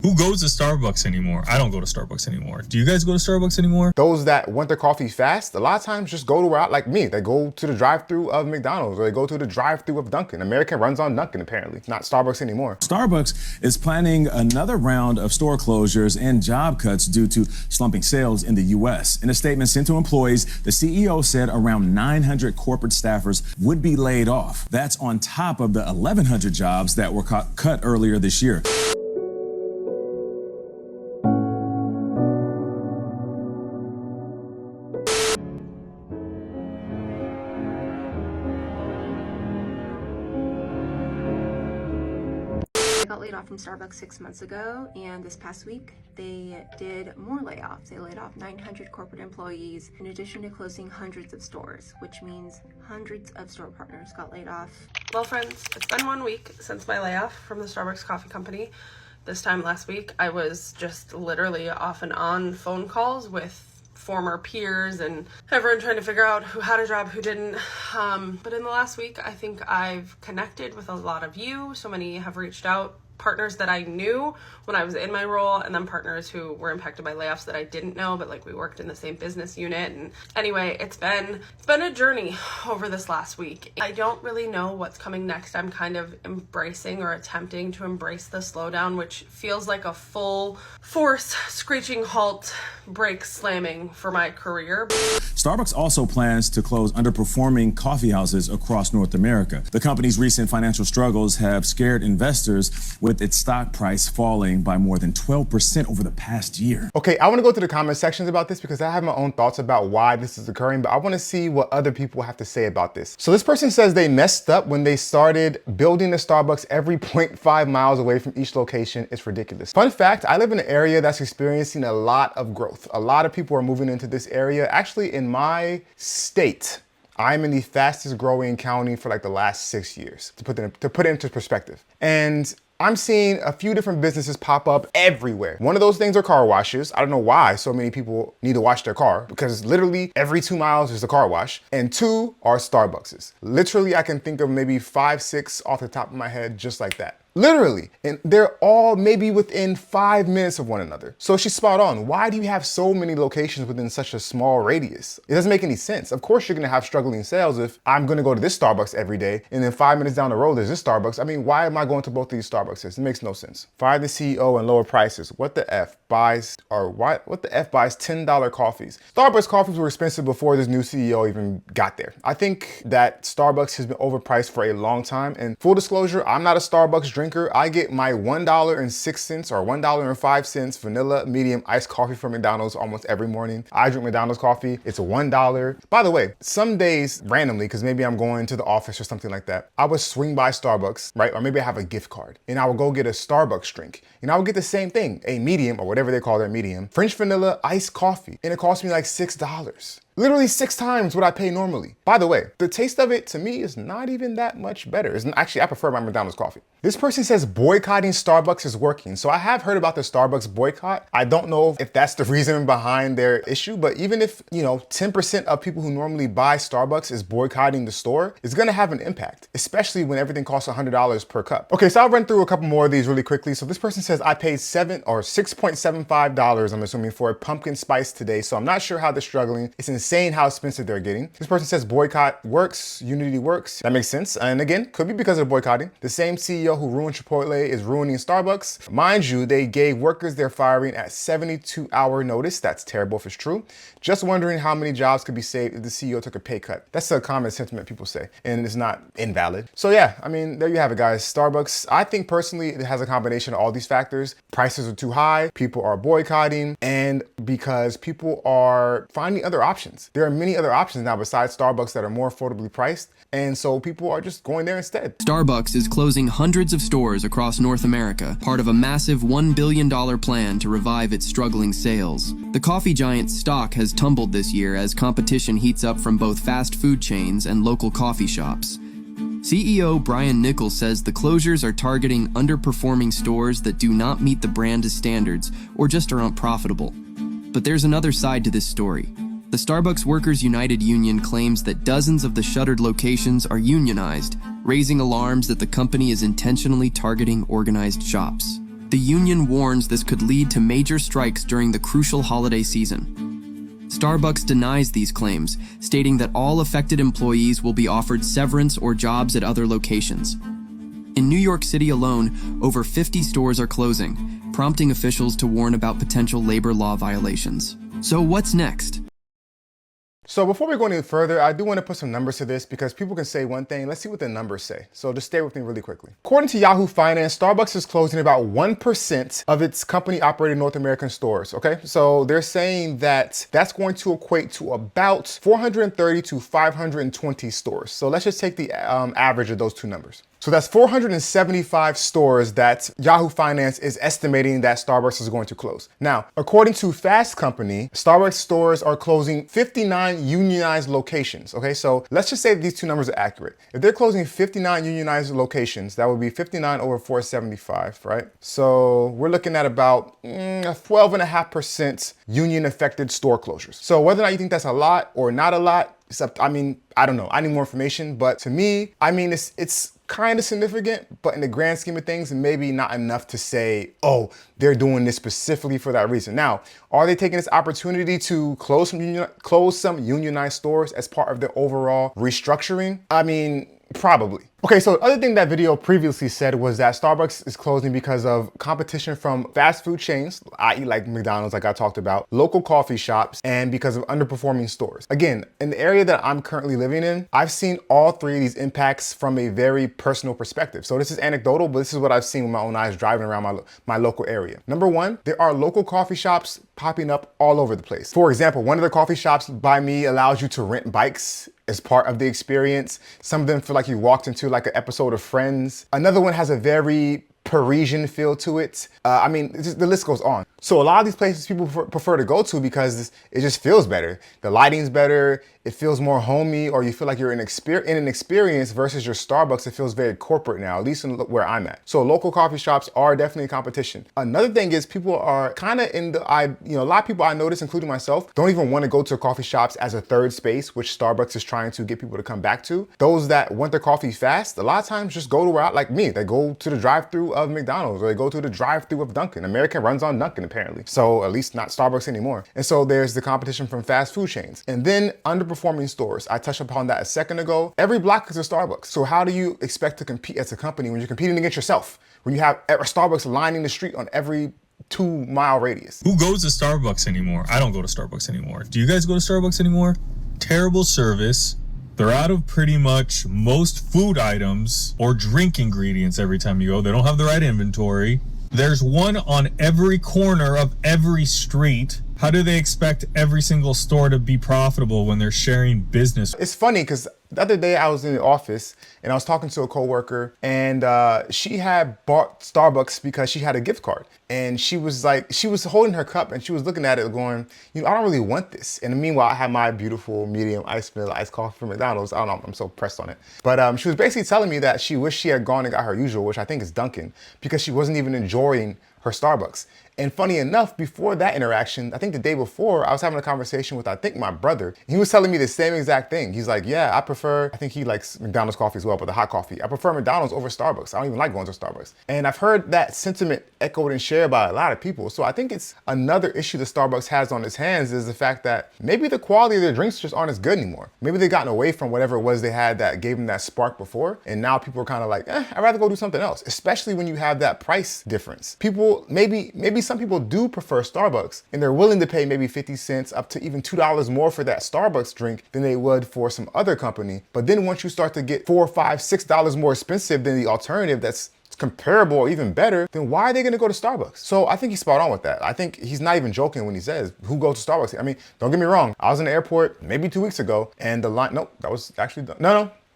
Who goes to Starbucks anymore? I don't go to Starbucks anymore. Do you guys go to Starbucks anymore? Those that want their coffee fast, a lot of times just go to where, like me, they go to the drive-thru of McDonald's or they go to the drive-thru of Dunkin'. American runs on Dunkin', apparently, not Starbucks anymore. Starbucks is planning another round of store closures and job cuts due to slumping sales in the U.S. In a statement sent to employees, the CEO said around 900 corporate staffers would be laid off. That's on top of the 1,100 jobs that were cut earlier this year. Got laid off from Starbucks 6 months ago, and this past week they did more layoffs. They laid off 900 corporate employees in addition to closing hundreds of stores, which means hundreds of store partners got laid off. Well, friends, it's been 1 week since my layoff from the Starbucks coffee company. This time last week, I was just literally off and on phone calls with former peers and everyone trying to figure out who had a job, who didn't. But in the last week, I think I've connected with a lot of you. So many have reached out, partners that I knew when I was in my role, and then partners who were impacted by layoffs that I didn't know, but like we worked in the same business unit. And anyway, it's been a journey over this last week. I don't really know what's coming next. I'm kind of embracing or attempting to embrace the slowdown, which feels like a full force screeching halt, brake slamming for my career. Starbucks also plans to close underperforming coffee houses across North America. The company's recent financial struggles have scared investors, with its stock price falling by more than 12% over the past year. Okay, I want to go to the comment sections about this because I have my own thoughts about why this is occurring, but I want to see what other people have to say about this. So this person says they messed up when they started building a Starbucks every 0.5 miles away from each location. It's ridiculous. Fun fact, I live in an area that's experiencing a lot of growth. A lot of people are moving into this area. Actually, in my state, I'm in the fastest growing county for like the last 6 years, to put it into perspective. And I'm seeing a few different businesses pop up everywhere. One of those things are car washes. I don't know why so many people need to wash their car, because literally every 2 miles there's a car wash. And two are Starbuckses. Literally, I can think of maybe 5, 6 off the top of my head, just like that. Literally. And they're all maybe within 5 minutes of one another. So she's spot on. Why do you have so many locations within such a small radius? It doesn't make any sense. Of course, you're going to have struggling sales if I'm going to go to this Starbucks every day and then 5 minutes down the road, there's this Starbucks. I mean, why am I going to both of these Starbucks? It makes no sense. Fire the CEO and lower prices. What the F buys $10 coffees? Starbucks coffees were expensive before this new CEO even got there. I think that Starbucks has been overpriced for a long time. And full disclosure, I'm not a Starbucks drinker. I get my $1.06 or $1.05 vanilla medium iced coffee from McDonald's almost every morning. I drink McDonald's coffee. It's $1. By the way, some days randomly, because maybe I'm going to the office or something like that, I would swing by Starbucks, right? Or maybe I have a gift card and I would go get a Starbucks drink and I would get the same thing, a medium or whatever they call their medium, French vanilla iced coffee. And it cost me like $6. Literally 6 times what I pay normally. By the way, the taste of it to me is not even that much better. Actually, I prefer my McDonald's coffee. This person says boycotting Starbucks is working. So I have heard about the Starbucks boycott. I don't know if that's the reason behind their issue, but even if, 10% of people who normally buy Starbucks is boycotting the store, it's gonna have an impact, especially when everything costs $100 per cup. Okay, so I'll run through a couple more of these really quickly. So this person says I paid $6.75, I'm assuming, for a pumpkin spice today. So I'm not sure how they're struggling. It's insane how expensive they're getting. This person says boycott works, unity works. That makes sense. And again, could be because of boycotting. The same CEO who ruined Chipotle is ruining Starbucks. Mind you, they gave workers their firing at 72-hour notice. That's terrible if it's true. Just wondering how many jobs could be saved if the CEO took a pay cut. That's a common sentiment people say, and it's not invalid. So yeah, I mean, there you have it, guys. Starbucks, I think personally, it has a combination of all these factors. Prices are too high, people are boycotting, and because people are finding other options. There are many other options now besides Starbucks that are more affordably priced, and so people are just going there instead. Starbucks is closing hundreds of stores across North America, part of a massive $1 billion plan to revive its struggling sales. The coffee giant's stock has tumbled this year as competition heats up from both fast food chains and local coffee shops. CEO Brian Nichols says the closures are targeting underperforming stores that do not meet the brand's standards or just aren't profitable. But there's another side to this story. The Starbucks Workers United Union claims that dozens of the shuttered locations are unionized, raising alarms that the company is intentionally targeting organized shops. The union warns this could lead to major strikes during the crucial holiday season. Starbucks denies these claims, stating that all affected employees will be offered severance or jobs at other locations. In New York City alone, over 50 stores are closing, prompting officials to warn about potential labor law violations. So what's next? So before we go any further, I do want to put some numbers to this because people can say one thing. Let's see what the numbers say. So just stay with me really quickly. According to Yahoo Finance, Starbucks is closing about 1% of its company-operated North American stores, okay? So they're saying that that's going to equate to about 430 to 520 stores. So let's just take the average of those two numbers. So that's 475 stores that Yahoo Finance is estimating that Starbucks is going to close. Now, according to Fast Company, Starbucks stores are closing 59 unionized locations, okay? So let's just say that these two numbers are accurate. If they're closing 59 unionized locations, that would be 59 over 475, right? So we're looking at about 12.5% union affected store closures. So whether or not you think that's a lot or not a lot, except, I don't know. I need more information, but to me, it's kind of significant, but in the grand scheme of things, maybe not enough to say, oh, they're doing this specifically for that reason. Now, are they taking this opportunity to close some unionized stores as part of their overall restructuring? Probably. Okay, so the other thing that video previously said was that Starbucks is closing because of competition from fast food chains, i.e. like McDonald's, like I talked about, local coffee shops, and because of underperforming stores. Again, in the area that I'm currently living in, I've seen all three of these impacts from a very personal perspective. So this is anecdotal, but this is what I've seen with my own eyes driving around my local area. Number one, there are local coffee shops popping up all over the place. For example, one of the coffee shops by me allows you to rent bikes as part of the experience. Some of them feel like you walked into like an episode of Friends. Another one has a very Parisian feel to it. The list goes on. So a lot of these places people prefer to go to because it just feels better. The lighting's better, it feels more homey, or you feel like you're in an experience versus your Starbucks. It feels very corporate now, at least in where I'm at. So local coffee shops are definitely competition. Another thing is people are kind of a lot of people I notice, including myself, don't even want to go to coffee shops as a third space, which Starbucks is trying to get people to come back to. Those that want their coffee fast, a lot of times just go to where, like me, they go to the drive-thru of McDonald's, or they go to the drive-thru of Dunkin'. America runs on Dunkin', apparently. So at least not Starbucks anymore. And so there's the competition from fast food chains. And then underperforming stores. I touched upon that a second ago. Every block is a Starbucks. So how do you expect to compete as a company when you're competing against yourself? When you have a Starbucks lining the street on every 2-mile radius. Who goes to Starbucks anymore? I don't go to Starbucks anymore. Do you guys go to Starbucks anymore? Terrible service. They're out of pretty much most food items or drink ingredients every time you go. They don't have the right inventory. There's one on every corner of every street. How do they expect every single store to be profitable when they're sharing business? It's funny because the other day I was in the office and I was talking to a coworker, and she had bought Starbucks because she had a gift card. And she was holding her cup and she was looking at it going, I don't really want this. And meanwhile, I had my beautiful medium iced coffee from McDonald's. I don't know, I'm so pressed on it. But she was basically telling me that she wished she had gone and got her usual, which I think is Dunkin', because she wasn't even enjoying her Starbucks. And funny enough, before that interaction, I think the day before, I was having a conversation with, I think, my brother. He was telling me the same exact thing. He's like, yeah, I think he likes McDonald's coffee as well, but the hot coffee. I prefer McDonald's over Starbucks. I don't even like going to Starbucks. And I've heard that sentiment echoed and shared by a lot of people. So I think it's another issue that Starbucks has on its hands is the fact that maybe the quality of their drinks just aren't as good anymore. Maybe they've gotten away from whatever it was they had that gave them that spark before. And now people are kind of like, I'd rather go do something else, especially when you have that price difference. People, maybe some people do prefer Starbucks and they're willing to pay maybe 50 cents up to even $2 more for that Starbucks drink than they would for some other company. But then once you start to get $4, $5, $6 more expensive than the alternative that's comparable or even better, then why are they gonna go to Starbucks? So I think he's spot on with that. I think he's not even joking when he says, who goes to Starbucks? Don't get me wrong. I was in the airport maybe 2 weeks ago and the line,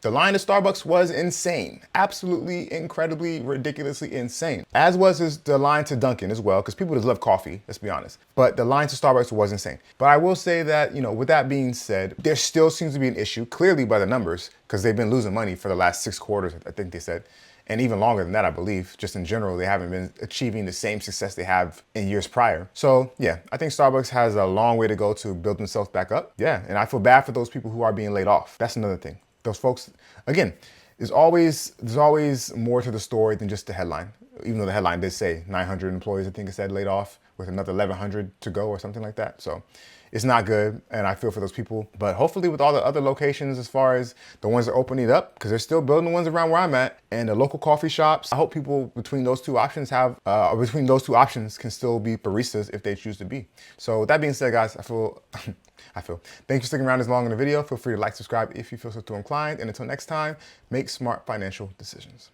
the line to Starbucks was insane. Absolutely, incredibly, ridiculously insane. As was the line to Dunkin' as well, because people just love coffee, let's be honest. But the line to Starbucks was insane. But I will say that, with that being said, there still seems to be an issue, clearly by the numbers, because they've been losing money for the last 6 quarters, I think they said. And even longer than that, I believe. Just in general, they haven't been achieving the same success they have in years prior. So yeah, I think Starbucks has a long way to go to build themselves back up. Yeah, and I feel bad for those people who are being laid off. That's another thing. Those folks, again, there's always more to the story than just the headline. even though the headline did say 900 employees, I think it said laid off, with another 1,100 to go or something like that. So it's not good, and I feel for those people. But hopefully with all the other locations, as far as the ones that are opening up, because they're still building the ones around where I'm at, and the local coffee shops, I hope people between those two options can still be baristas if they choose to be. So with that being said, guys, I feel, thanks for sticking around this long in the video. Feel free to like, subscribe if you feel so inclined. And until next time, make smart financial decisions.